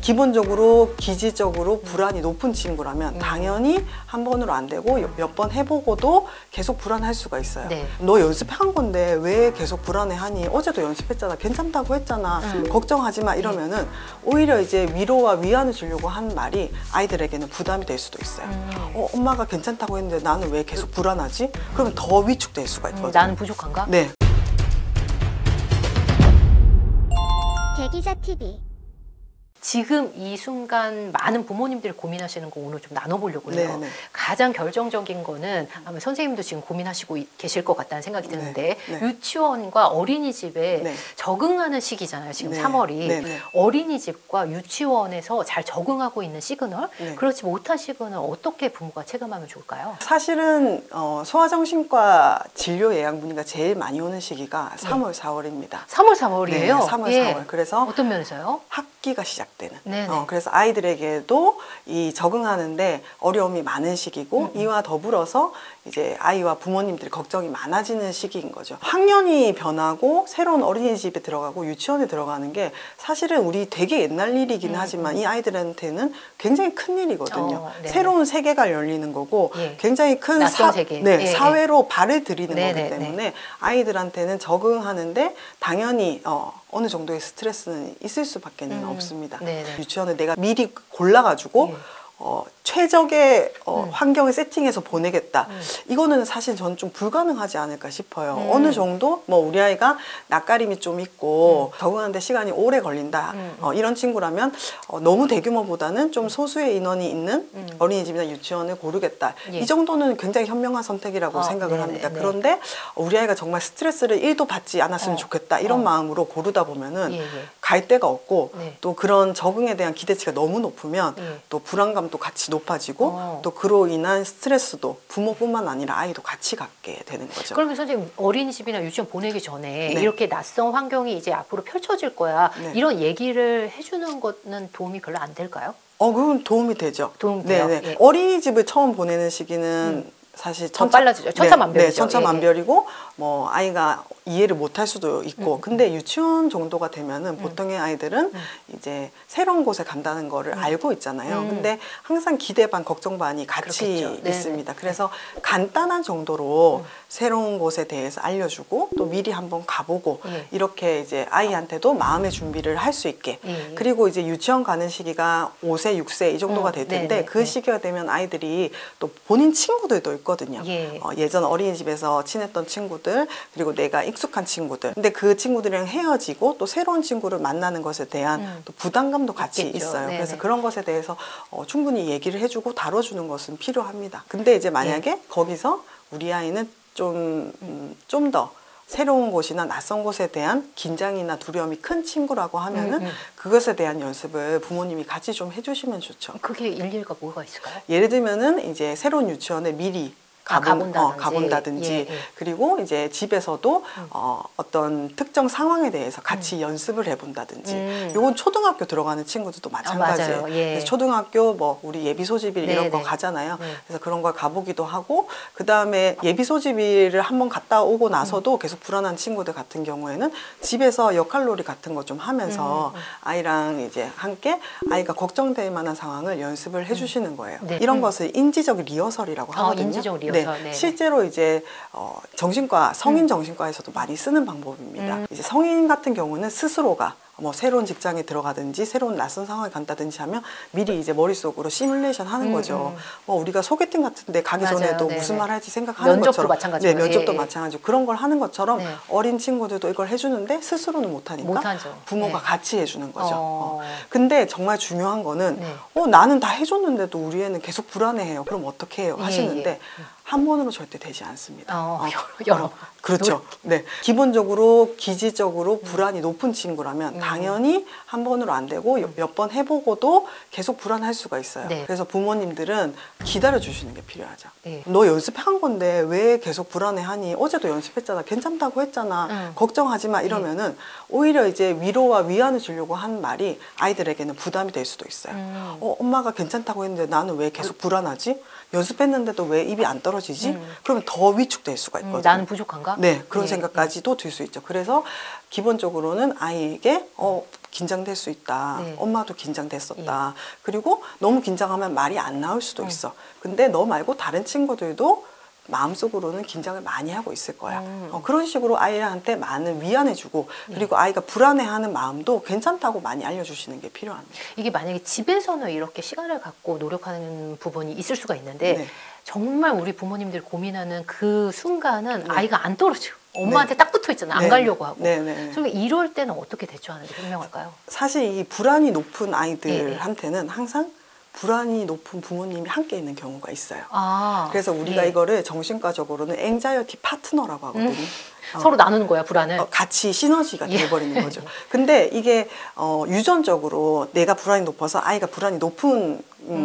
기본적으로 기질적으로 불안이 높은 친구라면 당연히 한 번으로 안 되고 몇 번 해보고도 계속 불안할 수가 있어요. 네. 너 연습한 건데 왜 계속 불안해하니? 어제도 연습했잖아. 괜찮다고 했잖아. 걱정하지 마. 이러면은 오히려 이제 위로와 위안을 주려고 한 말이 아이들에게는 부담이 될 수도 있어요. 엄마가 괜찮다고 했는데 나는 왜 계속 불안하지? 그러면 더 위축될 수가 있거든요. 나는 부족한가? 네. 대기자 TV. 지금 이 순간 많은 부모님들이 고민하시는 거 오늘 좀 나눠보려고 해요. 네네. 가장 결정적인 거는 아마 선생님도 지금 고민하시고 계실 것 같다는 생각이 드는데 네. 유치원과 어린이집에 네. 적응하는 시기잖아요. 지금 네. 3월이. 네네. 어린이집과 유치원에서 잘 적응하고 있는 시그널, 네. 그렇지 못한 시그널 어떻게 부모가 체감하면 좋을까요? 사실은 소아정신과 진료 예약 문의가 제일 많이 오는 시기가 3월, 4월입니다. 3월, 4월이에요? 네, 3월, 4월. 그래서 어떤 면에서요? 학기가 시작되는. 네네. 그래서 아이들에게도 이 적응하는데 어려움이 많은 시기고 이와 더불어서 이제 아이와 부모님들이 걱정이 많아지는 시기인 거죠. 학년이 변하고 새로운 어린이집에 들어가고 유치원에 들어가는 게 사실은 우리 되게 옛날 일이긴 하지만 이 아이들한테는 굉장히 큰 일이거든요. 새로운 세계가 열리는 거고 예. 굉장히 큰 낯선 세계. 네, 예, 사회로 발을 들이는 네네, 거기 때문에 아이들한테는 적응하는데 당연히 어느 정도의 스트레스는 있을 수밖에 없습니다. 네네. 유치원을 내가 미리 골라가지고 최적의 환경을 세팅해서 보내겠다. 이거는 사실 저는 좀 불가능하지 않을까 싶어요. 어느 정도 뭐 우리 아이가 낯가림이 좀 있고 적응하는데 시간이 오래 걸린다. 이런 친구라면 너무 대규모보다는 좀 소수의 인원이 있는 어린이집이나 유치원을 고르겠다. 예. 이 정도는 굉장히 현명한 선택이라고 생각을 네네, 합니다. 네. 그런데 우리 아이가 정말 스트레스를 1도 받지 않았으면 좋겠다. 이런 마음으로 고르다 보면은 예. 갈 데가 없고 네. 또 그런 적응에 대한 기대치가 너무 높으면 또 불안감도 같이 높아지고 또 그로 인한 스트레스도 부모뿐만 아니라 아이도 같이 갖게 되는 거죠. 그러면 선생님 어린이집이나 유치원 보내기 전에 네. 이렇게 낯선 환경이 이제 앞으로 펼쳐질 거야. 네. 이런 얘기를 해주는 거는 도움이 별로 안 될까요? 그건 도움이 되죠. 도움이 돼요? 네네. 예. 어린이집을 처음 보내는 시기는 사실 더 빨라지죠. 천차만별이죠. 네, 천차만별이고 뭐 아이가 이해를 못할 수도 있고 근데 유치원 정도가 되면은 보통의 아이들은 이제 새로운 곳에 간다는 거를 알고 있잖아요. 근데 항상 기대 반 걱정 반이 같이 그렇겠죠. 있습니다. 그래서 간단한 정도로 새로운 곳에 대해서 알려주고 또 미리 한번 가보고 이렇게 이제 아이한테도 마음의 준비를 할 수 있게 그리고 이제 유치원 가는 시기가 5세, 6세 이 정도가 될 텐데 네네. 그 시기가 되면 아이들이 또 본인 친구들도 있거든요. 예전 어린이집에서 친했던 친구들 그리고 내가 익숙한 친구들 근데 그 친구들이랑 헤어지고 또 새로운 친구를 만나는 것에 대한 또 부담감도 같이 있겠죠. 있어요. 네네. 그래서 그런 것에 대해서 충분히 얘기를 해주고 다뤄주는 것은 필요합니다. 근데 이제 만약에 거기서 우리 아이는 좀 더 새로운 곳이나 낯선 곳에 대한 긴장이나 두려움이 큰 친구라고 하면은 그것에 대한 연습을 부모님이 같이 좀 해주시면 좋죠. 그게 일리가 뭐가 있을까요? 예를 들면은 이제 새로운 유치원에 미리 가본다든지 그리고 이제 집에서도 어떤 특정 상황에 대해서 같이 연습을 해본다든지 이건 초등학교 들어가는 친구들도 마찬가지예요. 그래서 초등학교 뭐 우리 예비 소집일 이런 거 가잖아요. 그래서 그런 걸 가보기도 하고 그 다음에 예비 소집일을 한번 갔다 오고 나서도 계속 불안한 친구들 같은 경우에는 집에서 역할놀이 같은 거 좀 하면서 아이랑 이제 함께 아이가 걱정될 만한 상황을 연습을 해주시는 거예요. 이런 것을 인지적 리허설이라고 하거든요. 인지적 리허설. 네. 실제로 이제 정신과 성인 정신과에서도 많이 쓰는 방법입니다. 이제 성인 같은 경우는 스스로가 뭐 새로운 직장에 들어가든지 새로운 낯선 상황에 간다든지 하면 미리 이제 머릿속으로 시뮬레이션 하는 거죠. 뭐 우리가 소개팅 같은 데 가기 전에도 무슨 말 할지 생각하는 면접도 것처럼 마찬가지고. 네, 면접도 마찬가지고 그런 걸 하는 것처럼 어린 친구들도 이걸 해주는데 스스로는 못하니까 부모가 같이 해주는 거죠. 근데 정말 중요한 거는 나는 다 해줬는데도 우리 애는 계속 불안해해요. 그럼 어떻게 해요? 하시는데 한 번으로 절대 되지 않습니다. 여러 그렇죠. 네. 기본적으로 기질적으로 불안이 높은 친구라면 당연히 한 번으로 안 되고 몇 번 해보고도 계속 불안할 수가 있어요. 그래서 부모님들은 기다려 주시는 게 필요하죠. 너 연습한 건데 왜 계속 불안해하니? 어제도 연습했잖아. 괜찮다고 했잖아. 걱정하지 마. 이러면은 오히려 이제 위로와 위안을 주려고 한 말이 아이들에게는 부담이 될 수도 있어요. 엄마가 괜찮다고 했는데 나는 왜 계속 불안하지? 연습했는데도 왜 입이 안 떨어지지? 그러면 더 위축될 수가 있거든요. 나는 부족한가? 생각? 네, 그런 생각까지도 들 수 있죠. 그래서 기본적으로는 아이에게 긴장될 수 있다. 네. 엄마도 긴장됐었다. 그리고 너무 긴장하면 말이 안 나올 수도 있어. 근데 너 말고 다른 친구들도 마음속으로는 긴장을 많이 하고 있을 거야. 그런 식으로 아이한테 많은 위안해주고 그리고 아이가 불안해하는 마음도 괜찮다고 많이 알려주시는 게 필요합니다. 이게 만약에 집에서는 이렇게 시간을 갖고 노력하는 부분이 있을 수가 있는데 네. 정말 우리 부모님들이 고민하는 그 순간은 네. 아이가 안 떨어져. 엄마한테 딱 붙어 있잖아. 안 가려고 하고. 그럼 이럴 때는 어떻게 대처하는 게 현명할까요? 사실 이 불안이 높은 아이들한테는 항상 불안이 높은 부모님이 함께 있는 경우가 있어요. 그래서 우리가 이거를 정신과적으로는 앵자이어티 파트너라고 하거든요. 서로 나누는 거야, 불안을. 같이 시너지가 돼버리는 거죠. 근데 이게 유전적으로 내가 불안이 높아서 아이가 불안이 높은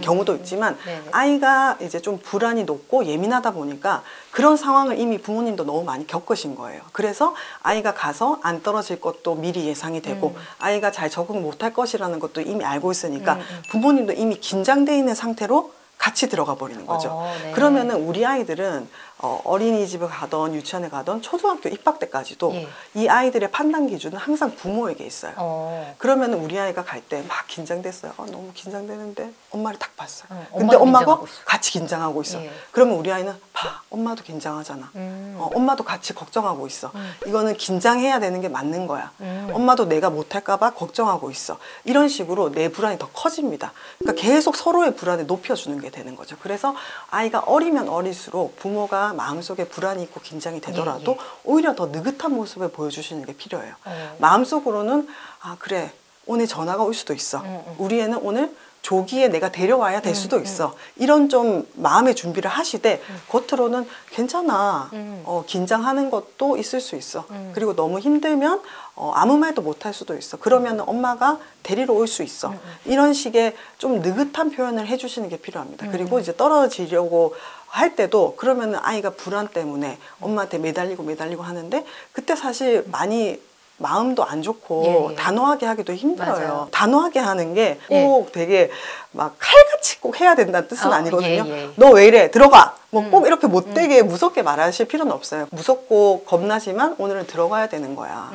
경우도 있지만 아이가 이제 좀 불안이 높고 예민하다 보니까 그런 상황을 이미 부모님도 너무 많이 겪으신 거예요. 그래서 아이가 가서 안 떨어질 것도 미리 예상이 되고 아이가 잘 적응 못할 것이라는 것도 이미 알고 있으니까 부모님도 이미 긴장돼 있는 상태로 같이 들어가 버리는 거죠. 그러면은 우리 아이들은 어린이집을 가던 유치원에 가던 초등학교 입학 때까지도 이 아이들의 판단 기준은 항상 부모에게 있어요. 그러면 우리 아이가 갈 때 막 긴장됐어요. 너무 긴장되는데 엄마를 딱 봤어요. 근데 엄마가 같이 긴장하고 있어. 그러면 우리 아이는 봐, 엄마도 긴장하잖아. 엄마도 같이 걱정하고 있어. 이거는 긴장해야 되는 게 맞는 거야. 엄마도 내가 못할까 봐 걱정하고 있어. 이런 식으로 내 불안이 더 커집니다. 그러니까 계속 서로의 불안을 높여주는 게 되는 거죠. 그래서 아이가 어리면 어릴수록 부모가 마음속에 불안이 있고 긴장이 되더라도 오히려 더 느긋한 모습을 보여주시는 게 필요해요. 마음속으로는 그래, 오늘 전화가 올 수도 있어. 우리 애는 오늘 조기에 내가 데려와야 될 수도 있어. 이런 좀 마음의 준비를 하시되 겉으로는 괜찮아. 긴장하는 것도 있을 수 있어. 그리고 너무 힘들면 아무 말도 못 할 수도 있어. 그러면 엄마가 데리러 올 수 있어. 이런 식의 좀 느긋한 표현을 해주시는 게 필요합니다. 그리고 이제 떨어지려고 할 때도 그러면 아이가 불안 때문에 엄마한테 매달리고 하는데 그때 사실 많이 마음도 안 좋고 단호하게 하기도 힘들어요. 맞아요. 단호하게 하는 게 꼭 되게 막 칼같이 꼭 해야 된다는 뜻은 아니거든요. 너 왜 이래? 들어가! 뭐 꼭 이렇게 못되게 무섭게 말하실 필요는 없어요. 무섭고 겁나지만 오늘은 들어가야 되는 거야.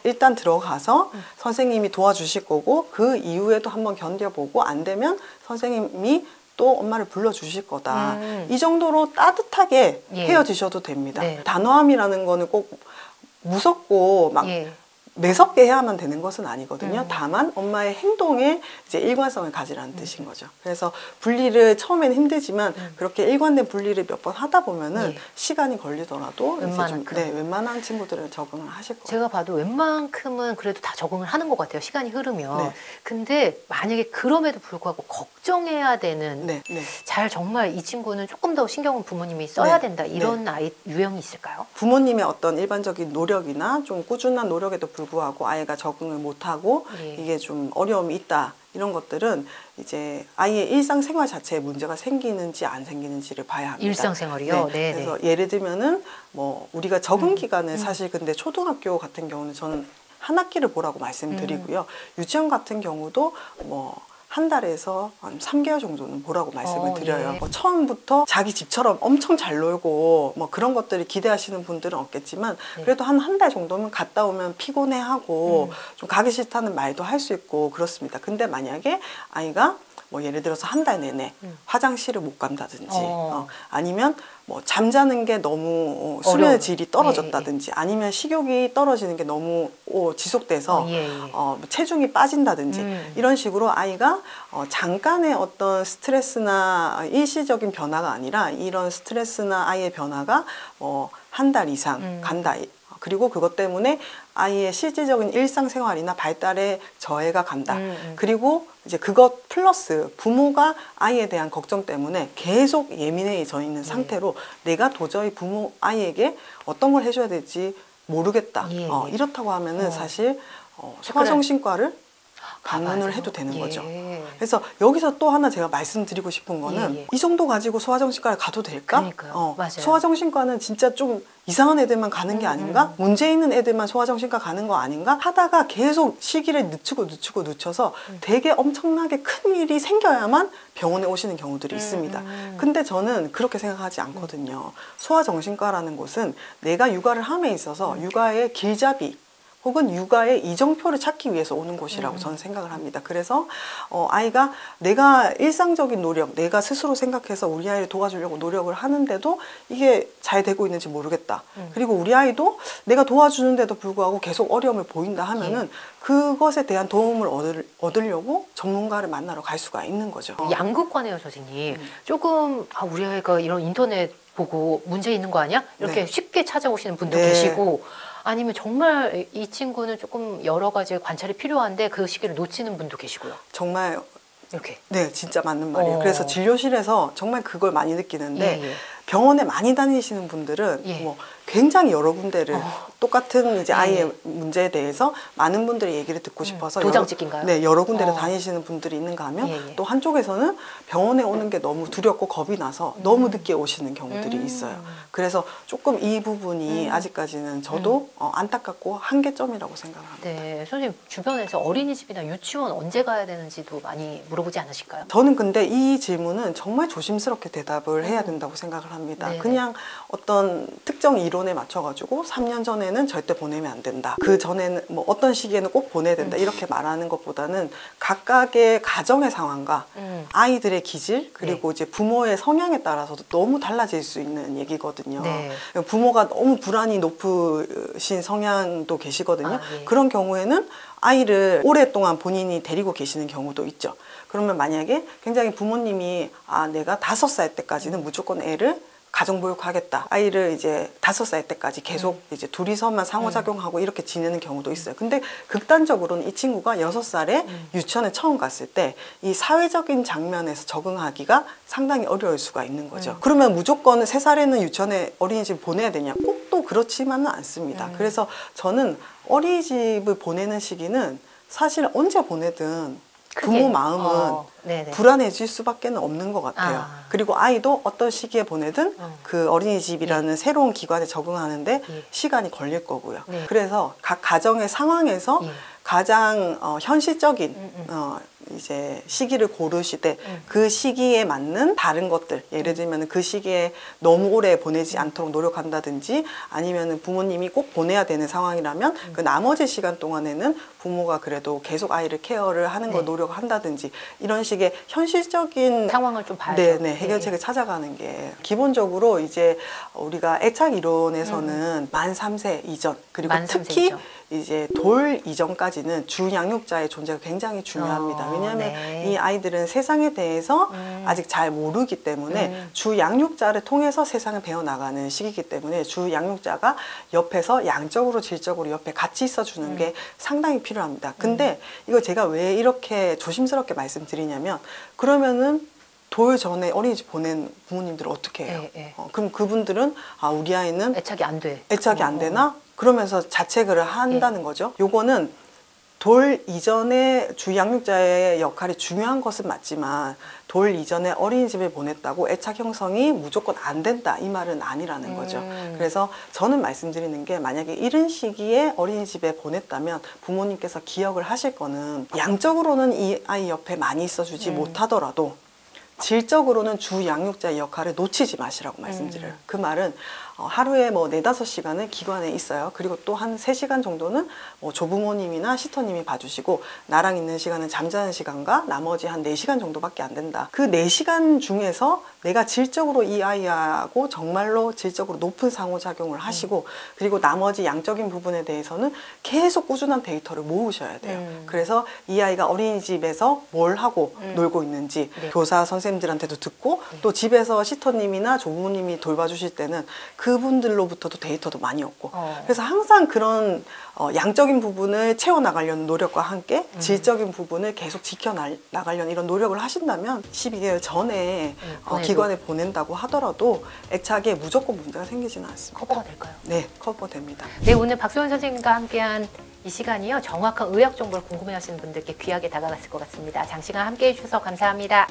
일단 들어가서 선생님이 도와주실 거고 그 이후에도 한번 견뎌보고 안 되면 선생님이 또 엄마를 불러주실 거다. 이 정도로 따뜻하게 헤어지셔도 됩니다. 단호함이라는 거는 꼭 무섭고 막 매섭게 해야만 되는 것은 아니거든요. 다만 엄마의 행동에 이제 일관성을 가지라는 뜻인 거죠. 그래서 분리를 처음에는 힘들지만 그렇게 일관된 분리를 몇 번 하다 보면은 시간이 걸리더라도 웬만한 친구들은 적응을 하실 거예요. 제가 봐도 웬만큼은 그래도 다 적응을 하는 것 같아요. 시간이 흐르면. 근데 만약에 그럼에도 불구하고 걱정해야 되는 잘 정말 이 친구는 조금 더 신경을 부모님이 써야 된다. 이런 아이 유형이 있을까요? 부모님의 어떤 일반적인 노력이나 좀 꾸준한 노력에도 불구하고 아이가 적응을 못하고 이게 좀 어려움이 있다. 이런 것들은 이제 아이의 일상생활 자체에 문제가 생기는지 안 생기는지를 봐야 합니다. 일상생활이요? 그래서 예를 들면은 뭐 우리가 적응 기간을 사실 근데 초등학교 같은 경우는 저는 한 학기를 보라고 말씀드리고요. 유치원 같은 경우도 뭐 한 달에서 한 3개월 정도는 보라고 말씀을 드려요. 뭐 처음부터 자기 집처럼 엄청 잘 놀고 뭐 그런 것들을 기대하시는 분들은 없겠지만 그래도 한 달 정도면 갔다 오면 피곤해하고 좀 가기 싫다는 말도 할 수 있고 그렇습니다. 근데 만약에 아이가 뭐 예를 들어서 한 달 내내 화장실을 못 간다든지 아니면 뭐 잠자는 게 너무 수면의 질이 떨어졌다든지 아니면 식욕이 떨어지는 게 너무 지속돼서 체중이 빠진다든지 이런 식으로 아이가 잠깐의 어떤 스트레스나 일시적인 변화가 아니라 이런 스트레스나 아이의 변화가 한 달 이상 간다. 그리고 그것 때문에 아이의 실질적인 일상생활이나 발달에 저해가 간다. 그리고 이제 그것 플러스 부모가 아이에 대한 걱정 때문에 계속 예민해져 있는 상태로 내가 도저히 아이에게 어떤 걸 해줘야 될지 모르겠다. 이렇다고 하면은 사실 소아정신과를 방문을 해도 되는 거죠. 그래서 여기서 또 하나 제가 말씀드리고 싶은 거는 이 정도 가지고 소아정신과를 가도 될까? 그러니까요. 맞아요. 소아정신과는 진짜 좀 이상한 애들만 가는 게 아닌가? 문제 있는 애들만 소아정신과 가는 거 아닌가? 하다가 계속 시기를 늦춰서 되게 엄청나게 큰 일이 생겨야만 병원에 오시는 경우들이 있습니다. 근데 저는 그렇게 생각하지 않거든요. 소아정신과라는 곳은 내가 육아를 함에 있어서 육아의 길잡이 혹은 육아의 이정표를 찾기 위해서 오는 곳이라고 저는 생각을 합니다. 그래서 아이가 내가 일상적인 노력, 내가 스스로 생각해서 우리 아이를 도와주려고 노력을 하는데도 이게 잘 되고 있는지 모르겠다. 그리고 우리 아이도 내가 도와주는데도 불구하고 계속 어려움을 보인다 하면은 그것에 대한 도움을 얻으려고 전문가를 만나러 갈 수가 있는 거죠. 양극화네요, 선생님. 조금 우리 아이가 이런 인터넷 보고 문제 있는 거 아니야? 이렇게 쉽게 찾아오시는 분도 계시고, 아니면 정말 이 친구는 조금 여러 가지 관찰이 필요한데 그 시기를 놓치는 분도 계시고요. 정말 이렇게. 네, 진짜 맞는 말이에요. 그래서 진료실에서 정말 그걸 많이 느끼는데 병원에 많이 다니시는 분들은 뭐 굉장히 여러 군데를 똑같은 이제 아이의 문제에 대해서 많은 분들의 얘기를 듣고 싶어서 도장 찍기인가요? 네, 여러 군데를 다니시는 분들이 있는가 하면 또 한쪽에서는 병원에 오는 게 너무 두렵고 겁이 나서 너무 늦게 오시는 경우들이 있어요. 그래서 조금 이 부분이 아직까지는 저도 안타깝고 한계점이라고 생각합니다. 네, 선생님 주변에서 어린이집이나 유치원 언제 가야 되는지도 많이 물어보지 않으실까요? 저는 근데 이 질문은 정말 조심스럽게 대답을 해야 된다고 생각을 합니다. 그냥 어떤 특정 이론에 맞춰가지고 3년 전에는 절대 보내면 안 된다. 그 전에는 뭐 어떤 시기에는 꼭 보내야 된다. 이렇게 말하는 것보다는 각각의 가정의 상황과 아이들의 기질 그리고 이제 부모의 성향에 따라서도 너무 달라질 수 있는 얘기거든요. 부모가 너무 불안이 높으신 성향도 계시거든요. 그런 경우에는 아이를 오랫동안 본인이 데리고 계시는 경우도 있죠. 그러면 만약에 굉장히 부모님이 내가 5살 때까지는 무조건 애를 가정보육하겠다. 아이를 이제 5살 때까지 계속 이제 둘이서만 상호작용하고 이렇게 지내는 경우도 있어요. 근데 극단적으로는 이 친구가 6살에 유치원에 처음 갔을 때 이 사회적인 장면에서 적응하기가 상당히 어려울 수가 있는 거죠. 그러면 무조건 3살에는 유치원에 어린이집 보내야 되냐? 꼭 또 그렇지만은 않습니다. 그래서 저는 어린이집을 보내는 시기는 사실 언제 보내든 부모 마음은 불안해질 수밖에 없는 것 같아요. 그리고 아이도 어떤 시기에 보내든 그 어린이집이라는 새로운 기관에 적응하는데 시간이 걸릴 거고요. 그래서 각 가정의 상황에서 가장 현실적인 이제 시기를 고르시되 그 시기에 맞는 다른 것들, 예를 들면 그 시기에 너무 오래 보내지 않도록 노력한다든지 아니면 부모님이 꼭 보내야 되는 상황이라면 그 나머지 시간 동안에는 부모가 그래도 계속 아이를 케어를 하는 걸 노력을 한다든지 이런 식의 현실적인 상황을 좀 봐야죠. 해결책을 찾아가는 게 기본적으로 이제 우리가 애착 이론에서는 만 3세 이전 그리고 특히 이전. 이제 돌 이전까지는 주 양육자의 존재가 굉장히 중요합니다. 왜냐하면 이 아이들은 세상에 대해서 아직 잘 모르기 때문에 주 양육자를 통해서 세상을 배워나가는 시기이기 때문에 주 양육자가 옆에서 양적으로 질적으로 옆에 같이 있어주는 게 상당히 필요합니다. 근데 이거 제가 왜 이렇게 조심스럽게 말씀드리냐면 그러면은 돌 전에 어린이집 보낸 부모님들은 어떻게 해요? 그럼 그분들은 우리 아이는 애착이 안 돼. 애착이 안 되나? 그러면서 자책을 한다는 거죠. 요거는 돌 이전에 주 양육자의 역할이 중요한 것은 맞지만 돌 이전에 어린이집에 보냈다고 애착 형성이 무조건 안 된다 이 말은 아니라는 거죠. 그래서 저는 말씀드리는 게 만약에 이런 시기에 어린이집에 보냈다면 부모님께서 기억을 하실 거는 양적으로는 이 아이 옆에 많이 있어주지 못하더라도 질적으로는 주 양육자의 역할을 놓치지 마시라고 말씀드려요. 그 말은 하루에 뭐 4-5시간을 기관에 있어요. 그리고 또 한 3시간 정도는 뭐 조부모님이나 시터님이 봐주시고 나랑 있는 시간은 잠자는 시간과 나머지 한 4시간 정도밖에 안 된다. 그 4시간 중에서 내가 질적으로 이 아이하고 정말로 질적으로 높은 상호작용을 하시고 그리고 나머지 양적인 부분에 대해서는 계속 꾸준한 데이터를 모으셔야 돼요. 그래서 이 아이가 어린이집에서 뭘 하고 놀고 있는지 교사 선생님들한테도 듣고 또 집에서 시터님이나 조부모님이 돌봐주실 때는 그분들로부터도 데이터도 많이 얻고 그래서 항상 그런 양적인 부분을 채워나가려는 노력과 함께 질적인 부분을 계속 지켜나가려는 이런 노력을 하신다면 12개월 전에 기관에 보낸다고 하더라도 애착에 무조건 문제가 생기지는 않습니다. 커버가 될까요? 네, 커버됩니다. 네, 오늘 박소연 선생님과 함께한 이 시간이요, 정확한 의학 정보를 궁금해하시는 분들께 귀하게 다가갔을 것 같습니다. 장시간 함께해 주셔서 감사합니다.